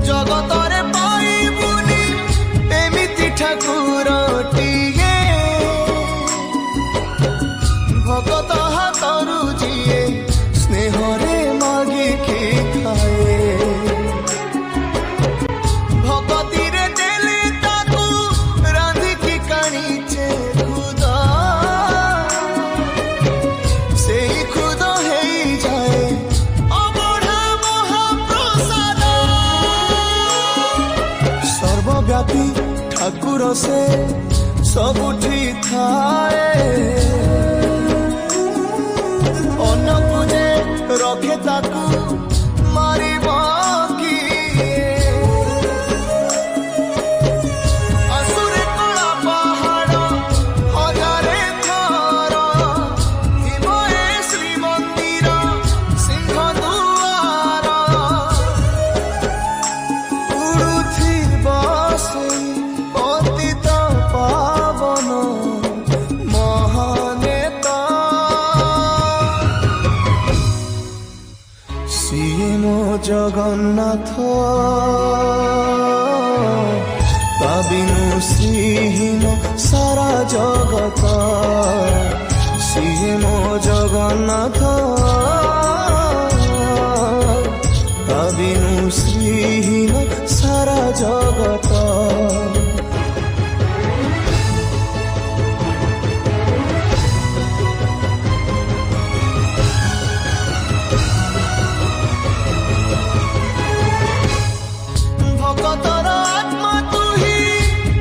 जगतरे पाइबुनी एमिति ठाकुरटिए भगत हाथरू जिए स्नेहरे मागिकी खाए भगती रे देले ताकू रांधिकी काणीचे खुद से खुद हे जाए अबढ़ा महाप्रसाद सर्वव्यापी ठाकुर से सबुठी थाए अन्न पूजे रखे ताकू मारिब किए असुरे कला पहाड़ हजारे थर हिमए श्रीमंदिर सिंह दुआर उड़ुथिब सेई पतित पावन महानेता सिए मो जगन्नाथ ता बिनु श्रीहीन सारा जगत सिए मो जगन्नाथ ता बिनु श्रीहीन सारा जगत भगतर आत्मा तुही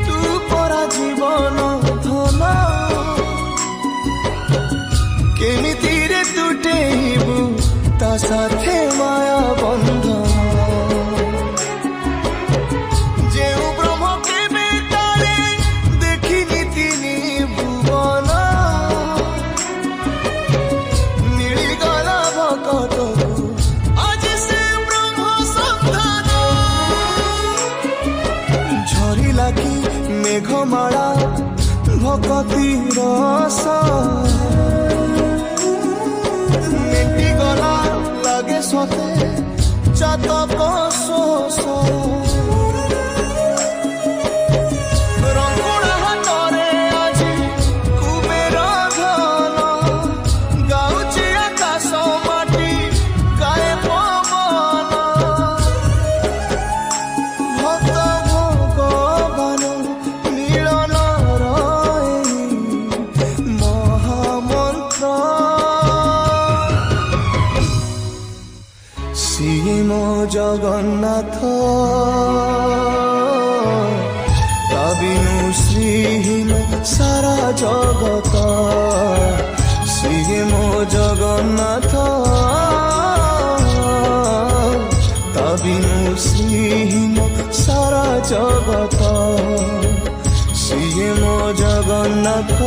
तू परा जीवन धन केमिति रे तुटेबु ता साथे माया बंधन जेउ ब्रह्म केबे तारे देखिनि तिनि भुवन मिलिगला भगतकु आज से ब्रह्म संधान झरिला कि मेघमाला भगती रस मेटी गला लगे सते चातक शोष रंगुणा हाथरे आजी कुबेर धन गाउची आकाश माटी गाए पवन भक्त भगवान मिलन रही महामंत्र सिए मो जगन्नाथ ता बिनु श्रीहीन सारा जगत सिए मो जगन्नाथ ता बिनु श्रीहीन सारा जगत सिए मो जगन्नाथ।